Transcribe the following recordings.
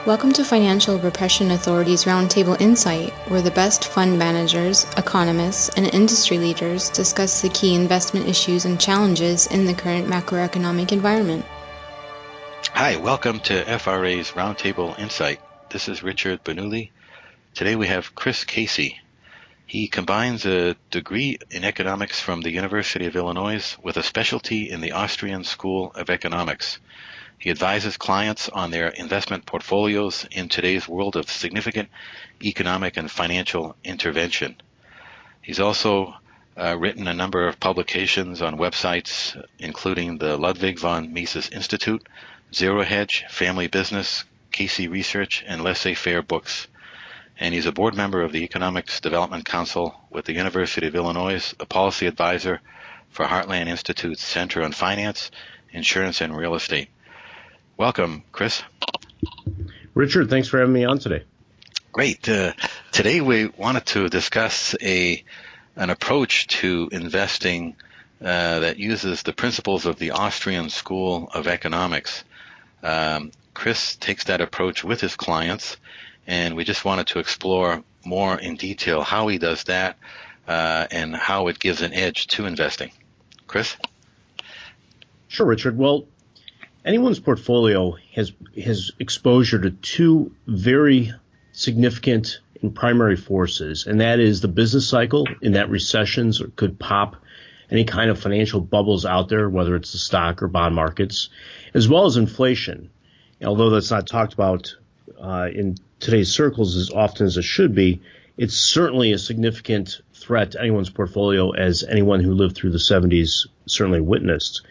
Welcome to Financial Repression Authority's Roundtable Insight, where the best fund managers, economists, and industry leaders discuss the key investment issues and challenges in the current macroeconomic environment. Hi, welcome to FRA's Roundtable Insight. This is Richard Bernoulli. Today we have Chris Casey. He combines a degree in economics from the University of Illinois with a specialty in the Austrian School of Economics. He advises clients on their investment portfolios in today's world of significant economic and financial intervention. He's also written a number of publications on websites, including the Ludwig von Mises Institute, Zero Hedge, Family Business, Casey Research, and Laissez-Faire Books. And he's a board member of the Economics Development Council with the University of Illinois, a policy advisor for Heartland Institute's Center on Finance, Insurance, and Real Estate. Welcome, Chris. Richard, thanks for having me on today. Great. Today we wanted to discuss an approach to investing that uses the principles of the Austrian School of Economics. Chris takes that approach with his clients, and we just wanted to explore more in detail how he does that and how it gives an edge to investing. Chris? Sure, Richard. Well, anyone's portfolio has exposure to two very significant and primary forces, and that is the business cycle, in that recessions could pop any kind of financial bubbles out there, whether it's the stock or bond markets, as well as inflation. Although that's not talked about in today's circles as often as it should be, it's certainly a significant threat to anyone's portfolio, as anyone who lived through the 70s certainly witnessed.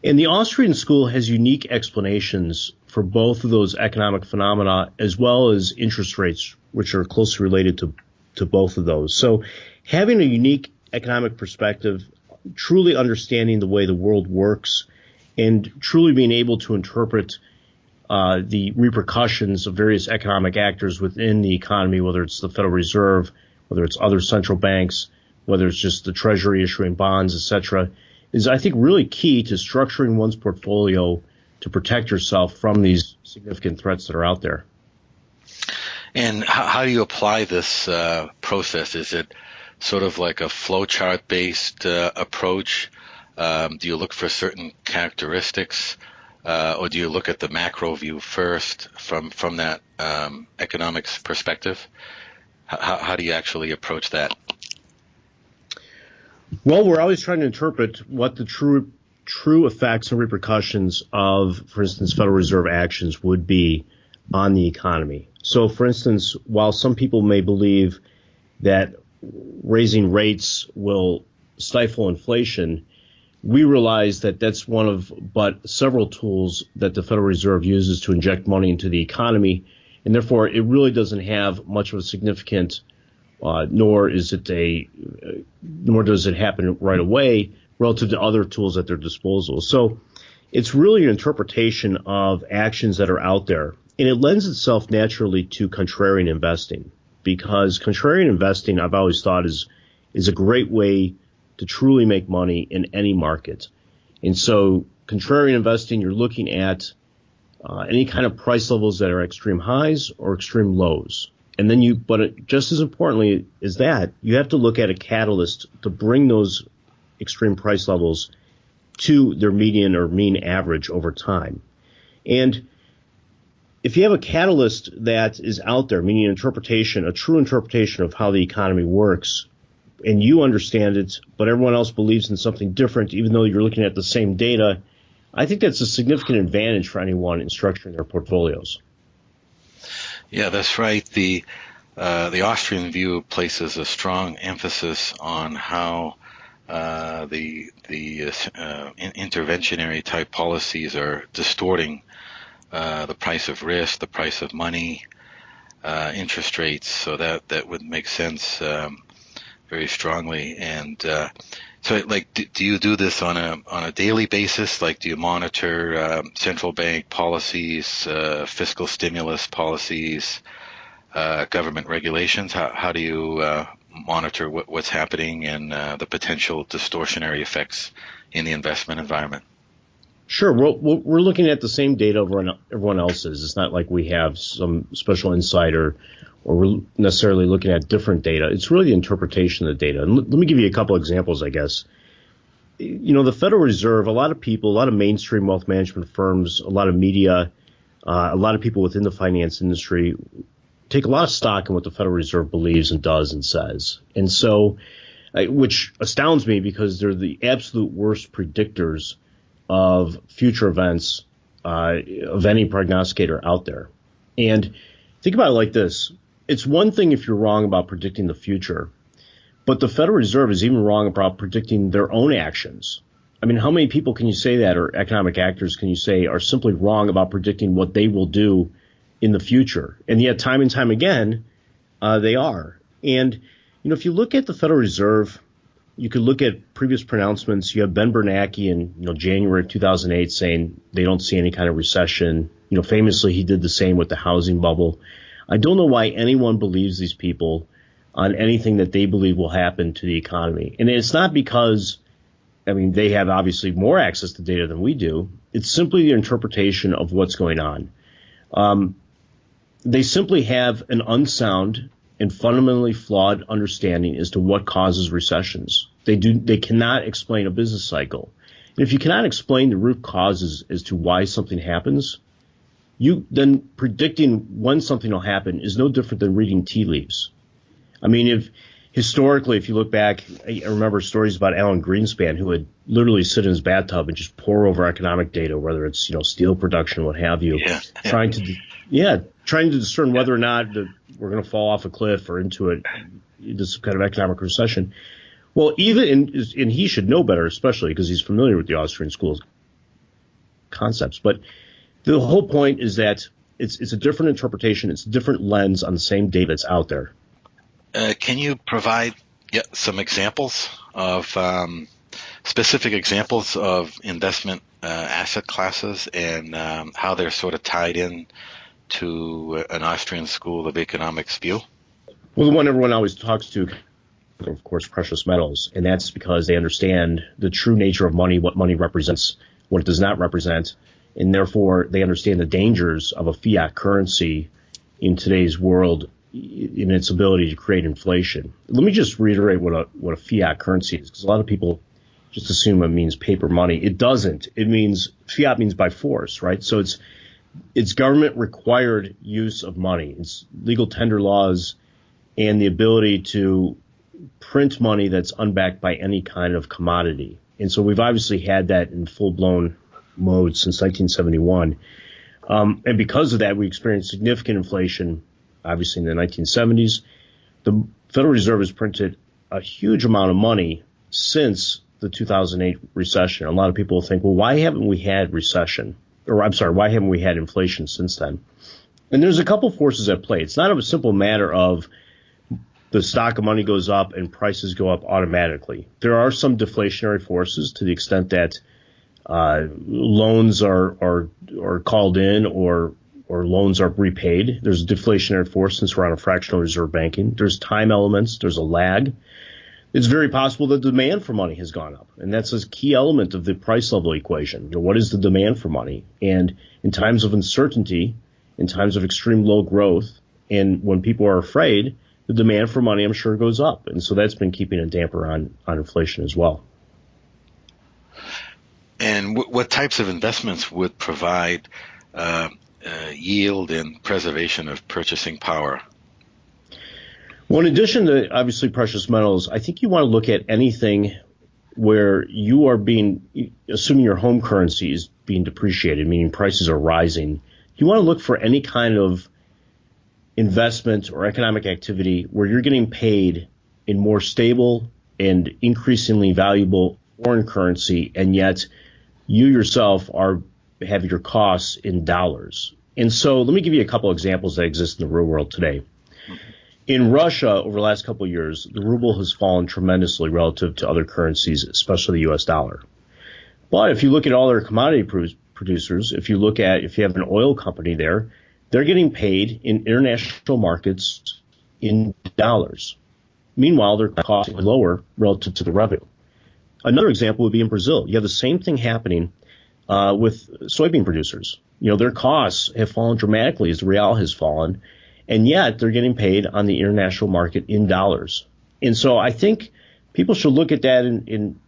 And the Austrian school has unique explanations for both of those economic phenomena, as well as interest rates, which are closely related to both of those. So having a unique economic perspective, truly understanding the way the world works, and truly being able to interpret the repercussions of various economic actors within the economy, whether it's the Federal Reserve, whether it's other central banks, whether it's just the Treasury issuing bonds, etc., is, I think, really key to structuring one's portfolio to protect yourself from these significant threats that are out there. And how do you apply this process? Is it sort of like a flowchart-based approach? Do you look for certain characteristics, or do you look at the macro view first from that economics perspective? How do you actually approach that? Well, we're always trying to interpret what the true effects and repercussions of, for instance, Federal Reserve actions would be on the economy. So, for instance, while some people may believe that raising rates will stifle inflation, we realize that that's one of but several tools that the Federal Reserve uses to inject money into the economy, and therefore it really doesn't have much of a significant nor does it happen right away relative to other tools at their disposal. So it's really an interpretation of actions that are out there. And it lends itself naturally to contrarian investing, because contrarian investing, I've always thought, is a great way to truly make money in any market. And so contrarian investing, you're looking at any kind of price levels that are extreme highs or extreme lows. And then just as importantly as that, you have to look at a catalyst to bring those extreme price levels to their median or mean average over time. And if you have a catalyst that is out there, meaning a true interpretation of how the economy works, and you understand it, but everyone else believes in something different, even though you're looking at the same data, I think that's a significant advantage for anyone in structuring their portfolios. Yeah, that's right. The Austrian view places a strong emphasis on how the interventionary type policies are distorting the price of risk, the price of money, interest rates. So that would make sense very strongly. And so, like, do you do this on a daily basis? Like, do you monitor central bank policies, fiscal stimulus policies, government regulations? How do you monitor what's happening and the potential distortionary effects in the investment environment? Sure. We're looking at the same data everyone else is. It's not like we have some special insight or we're necessarily looking at different data. It's really the interpretation of the data. And let me give you a couple examples, I guess. The Federal Reserve, a lot of people, a lot of mainstream wealth management firms, a lot of media, a lot of people within the finance industry take a lot of stock in what the Federal Reserve believes and does and says. And so, which astounds me because they're the absolute worst predictors of future events of any prognosticator out there. And think about it like this. It's one thing if you're wrong about predicting the future, but the Federal Reserve is even wrong about predicting their own actions. I mean, how many people can you say that, or economic actors can you say are simply wrong about predicting what they will do in the future? And yet time and time again, they are. And, if you look at the Federal Reserve, you could look at previous pronouncements. You have Ben Bernanke in January of 2008 saying they don't see any kind of recession. Famously, he did the same with the housing bubble. I don't know why anyone believes these people on anything that they believe will happen to the economy. And it's not because, they have obviously more access to data than we do. It's simply the interpretation of what's going on. They simply have an unsound and fundamentally flawed understanding as to what causes recessions. They cannot explain a business cycle. And if you cannot explain the root causes as to why something happens, then predicting when something will happen is no different than reading tea leaves. If you look back, I remember stories about Alan Greenspan, who would literally sit in his bathtub and just pore over economic data, whether it's steel production, what have you, trying to discern whether or not we're going to fall off a cliff or into some kind of economic recession. Well, and he should know better, especially because he's familiar with the Austrian school concepts. But the whole point is that it's a different interpretation, it's a different lens on the same data that's out there. Can you provide some examples of specific examples of investment asset classes and how they're sort of tied in to an Austrian school of economics view? Well, the one everyone always talks to, of course, precious metals, and that's because they understand the true nature of money, what money represents, what it does not represent, and therefore they understand the dangers of a fiat currency in today's world in its ability to create inflation. Let me just reiterate what a fiat currency is, because a lot of people just assume it means paper money. It doesn't. Fiat means by force, right? So it's government required use of money. It's legal tender laws and the ability to print money that's unbacked by any kind of commodity. And so we've obviously had that in full-blown mode since 1971. And because of that, we experienced significant inflation, obviously in the 1970s. The Federal Reserve has printed a huge amount of money since the 2008 recession. A lot of people think, well, why haven't we had recession? Why haven't we had inflation since then? And there's a couple forces at play. It's not a simple matter of the stock of money goes up and prices go up automatically. There are some deflationary forces to the extent that loans are called in or loans are repaid. There's a deflationary force since we're on a fractional reserve banking. There's time elements. There's a lag. It's very possible that the demand for money has gone up, and that's a key element of the price level equation. What is the demand for money? And in times of uncertainty, in times of extreme low growth, and when people are afraid, the demand for money, I'm sure, goes up. And so that's been keeping a damper on inflation as well. And what types of investments would provide yield and preservation of purchasing power? Well, in addition to obviously precious metals, I think you want to look at anything where you are assuming your home currency is being depreciated, meaning prices are rising. You want to look for any kind of investment or economic activity where you're getting paid in more stable and increasingly valuable foreign currency, and yet you yourself have your costs in dollars. And so let me give you a couple examples that exist in the real world today. In Russia, over the last couple of years, the ruble has fallen tremendously relative to other currencies, especially the U.S. dollar. But if you look at all their commodity producers, if you have an oil company there, they're getting paid in international markets in dollars. Meanwhile, their costs are lower relative to the revenue. Another example would be in Brazil. You have the same thing happening. with soybean producers. Their costs have fallen dramatically as the real has fallen, and yet they're getting paid on the international market in dollars. And so I think people should look at that and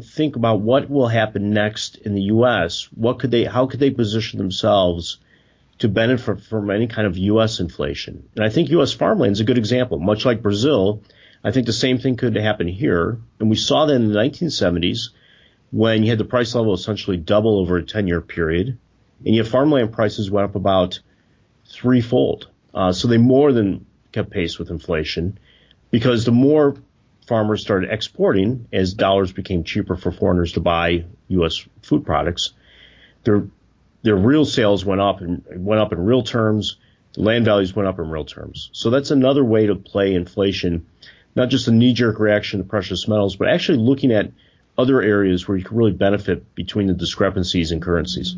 think about what will happen next in the U.S. How could they position themselves to benefit from any kind of U.S. inflation? And I think U.S. farmland is a good example. Much like Brazil, I think the same thing could happen here. And we saw that in the 1970s when you had the price level essentially double over a 10-year period, and yet farmland prices went up about threefold. So they more than kept pace with inflation, because the more farmers started exporting as dollars became cheaper for foreigners to buy U.S. food products, their real sales went up in real terms. The land values went up in real terms. So that's another way to play inflation, not just a knee-jerk reaction to precious metals, but actually looking at other areas where you can really benefit between the discrepancies in currencies.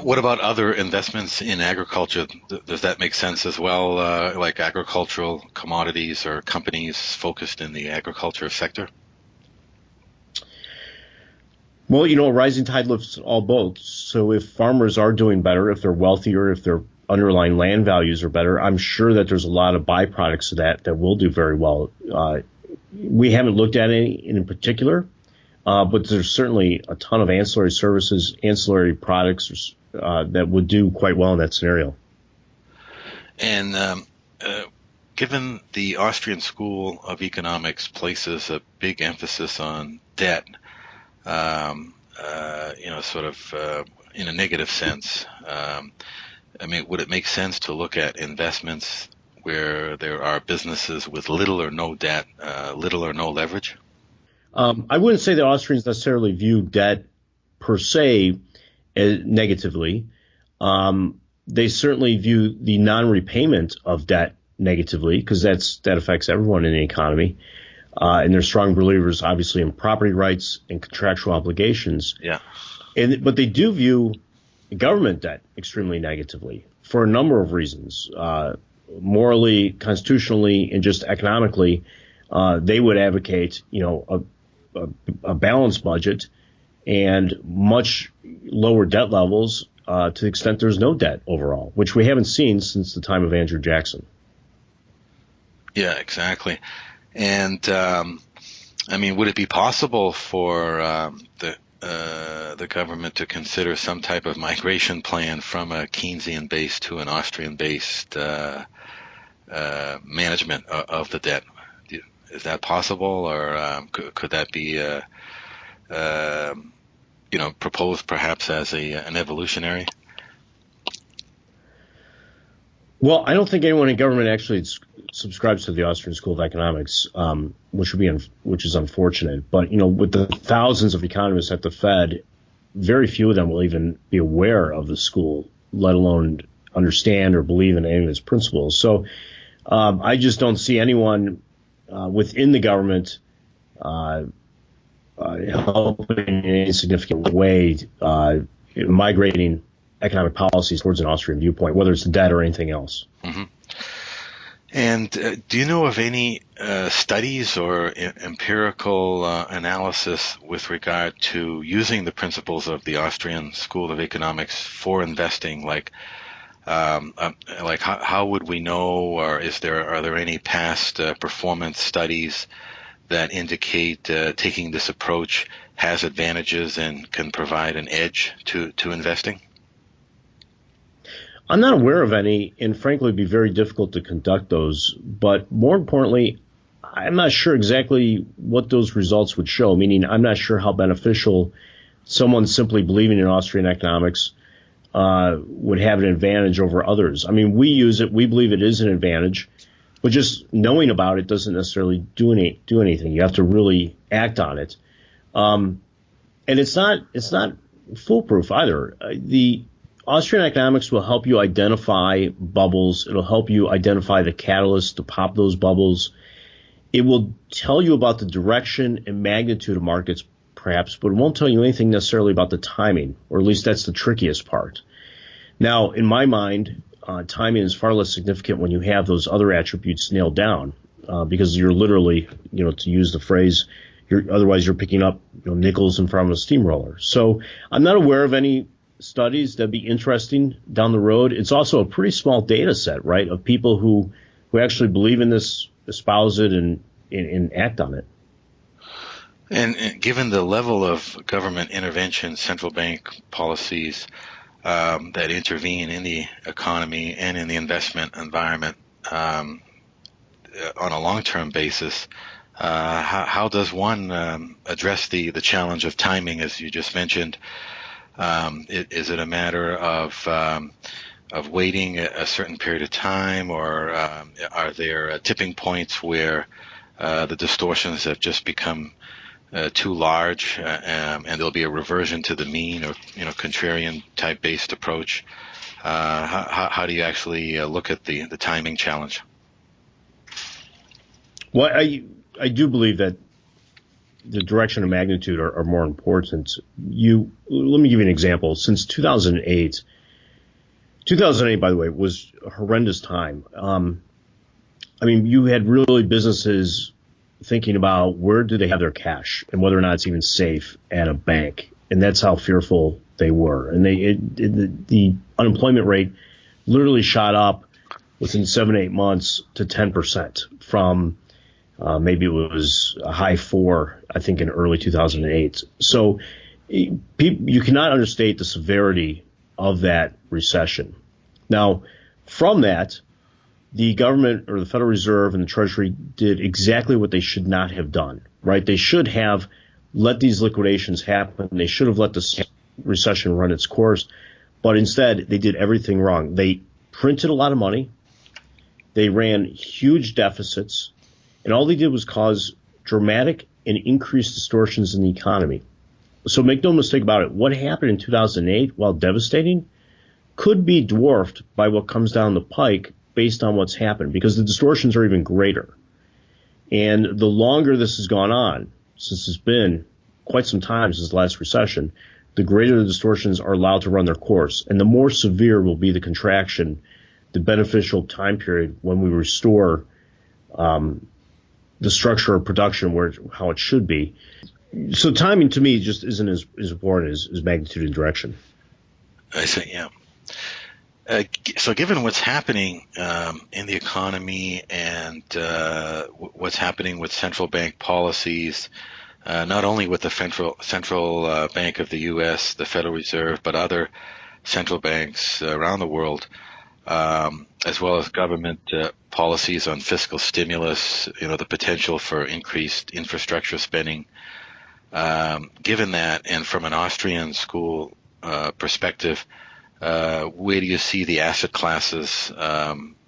What about other investments in agriculture? Does that make sense as well, like agricultural commodities or companies focused in the agriculture sector? Well, a rising tide lifts all boats. So if farmers are doing better, if they're wealthier, if their underlying land values are better, I'm sure that there's a lot of byproducts of that will do very well. We haven't looked at any in particular, but there's certainly a ton of ancillary services, ancillary products that would do quite well in that scenario. And given the Austrian School of Economics places a big emphasis on debt, sort of in a negative sense, would it make sense to look at investments where there are businesses with little or no debt, little or no leverage? I wouldn't say that Austrians necessarily view debt per se negatively. They certainly view the non-repayment of debt negatively, because that affects everyone in the economy. And they're strong believers, obviously, in property rights and contractual obligations. Yeah. But they do view government debt extremely negatively for a number of reasons. Morally, constitutionally, and just economically, they would advocate, a balanced budget and much lower debt levels to the extent there's no debt overall, which we haven't seen since the time of Andrew Jackson. Yeah, exactly. And would it be possible for the government to consider some type of migration plan from a Keynesian-based to an Austrian-based management of the debt? Is that possible, or could that be proposed perhaps as an evolutionary? Well, I don't think anyone in government actually subscribes to the Austrian School of Economics, which is unfortunate. But with the thousands of economists at the Fed, very few of them will even be aware of the school, let alone understand or believe in any of its principles. So I just don't see anyone within the government helping in any significant way migrating economic policies towards an Austrian viewpoint, whether it's debt or anything else. Mm-hmm. And do you know of any studies or empirical analysis with regard to using the principles of the Austrian School of Economics for investing? Like how would we know, or are there any past performance studies that indicate taking this approach has advantages and can provide an edge to investing? I'm not aware of any, and frankly, it'd be very difficult to conduct those. But more importantly, I'm not sure exactly what those results would show, meaning I'm not sure how beneficial someone simply believing in Austrian economics would have an advantage over others. We use it. We believe it is an advantage. But just knowing about it doesn't necessarily do anything. You have to really act on it. And it's not foolproof either. The Austrian economics will help you identify bubbles. It'll help you identify the catalyst to pop those bubbles. It will tell you about the direction and magnitude of markets, perhaps, but it won't tell you anything necessarily about the timing, or at least that's the trickiest part. Now, in my mind, timing is far less significant when you have those other attributes nailed down, because you're literally, to use the phrase Otherwise you're picking up nickels in front of a steamroller. So I'm not aware of any studies that'd be interesting down the road. It's also a pretty small data set, right, of people who actually believe in this, espouse it, and act on it. And given the level of government intervention, central bank policies that intervene in the economy and in the investment environment on a long-term basis, how does one address the challenge of timing, as you just mentioned? Is it a matter of waiting a certain period of time, or are there tipping points where the distortions have just become too large, and there'll be a reversion to the mean, or contrarian type based approach? How do you actually look at the timing challenge? Well, I do believe that the direction and magnitude are more important. Let me give you an example. Since 2008, by the way, was a horrendous time. You had really businesses thinking about where do they have their cash and whether or not it's even safe at a bank, and that's how fearful they were. And the unemployment rate literally shot up within 7-8 months to 10% from maybe it was a high 4, I think, in early 2008. So you cannot understate the severity of that recession. Now, from that, the government or the Federal Reserve and the Treasury did exactly what they should not have done, right? They should have let these liquidations happen. They should have let this recession run its course. But instead, they did everything wrong. They printed a lot of money. They ran huge deficits. And all they did was cause dramatic and increased distortions in the economy. So make no mistake about it. What happened in 2008, while devastating, could be dwarfed by what comes down the pike based on what's happened, because the distortions are even greater. And the longer this has gone on, since it's been quite some time since the last recession, the greater the distortions are allowed to run their course. And the more severe will be the contraction, the beneficial time period when we restore the structure of production how it should be. So timing to me just isn't as important as magnitude and direction. I see, yeah. So given what's happening in the economy and what's happening with central bank policies, not only with the central bank of the U.S., the Federal Reserve, but other central banks around the world, as well as government policies on fiscal stimulus, the potential for increased infrastructure spending. Given that, and from an Austrian school perspective, where do you see the asset classes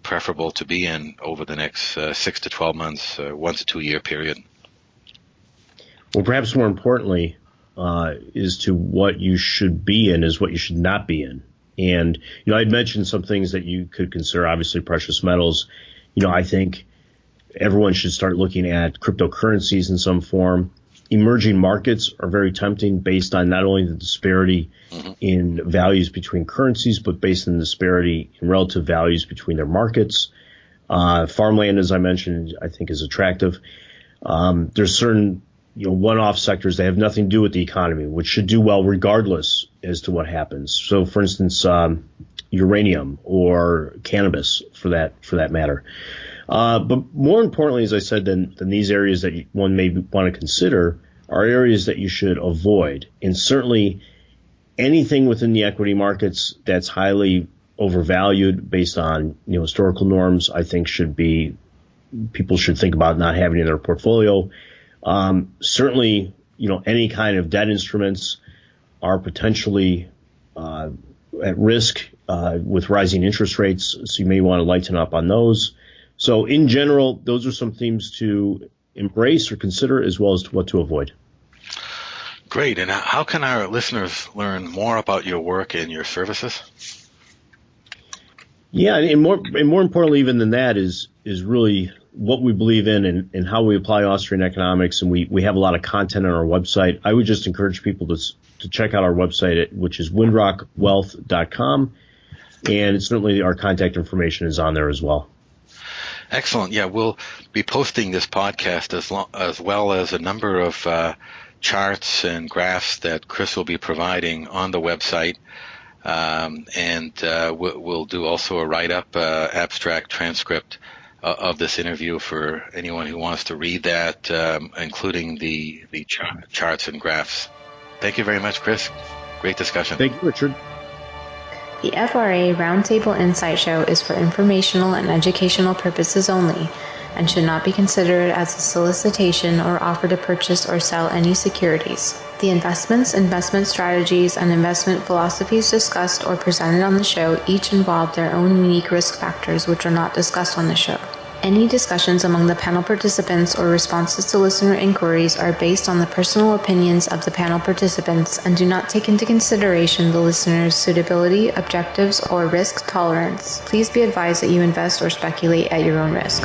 preferable to be in over the next 6 to 12 months, 1 to 2 year period? Well, perhaps more importantly, is to what you should be in is what you should not be in. And, I'd mentioned some things that you could consider, obviously precious metals. I think everyone should start looking at cryptocurrencies in some form. Emerging markets are very tempting based on not only the disparity in values between currencies, but based on the disparity in relative values between their markets. Farmland, as I mentioned, I think is attractive. There's certain one-off sectors that have nothing to do with the economy, which should do well regardless as to what happens. So, for instance, uranium or cannabis, for that matter. But more importantly, as I said, than these areas that one may want to consider are areas that you should avoid. And certainly anything within the equity markets that's highly overvalued based on historical norms, I think people should think about not having in their portfolio. Certainly, any kind of debt instruments are potentially at risk with rising interest rates, so you may want to lighten up on those. So in general, those are some themes to embrace or consider, as well as what to avoid. Great. And how can our listeners learn more about your work and your services? Yeah, and more importantly even than that is really what we believe in and how we apply Austrian economics. And we have a lot of content on our website. I would just encourage people to check out our website, which is windrockwealth.com. And certainly our contact information is on there as well. Excellent. Yeah, we'll be posting this podcast as well as a number of charts and graphs that Chris will be providing on the website. And we'll do also a write-up, abstract transcript of this interview for anyone who wants to read that, including the charts and graphs. Thank you very much, Chris. Great discussion. Thank you, Richard. The FRA Roundtable Insight Show is for informational and educational purposes only and should not be considered as a solicitation or offer to purchase or sell any securities. The investments, investment strategies, and investment philosophies discussed or presented on the show each involve their own unique risk factors which are not discussed on the show. Any discussions among the panel participants or responses to listener inquiries are based on the personal opinions of the panel participants and do not take into consideration the listener's suitability, objectives, or risk tolerance. Please be advised that you invest or speculate at your own risk.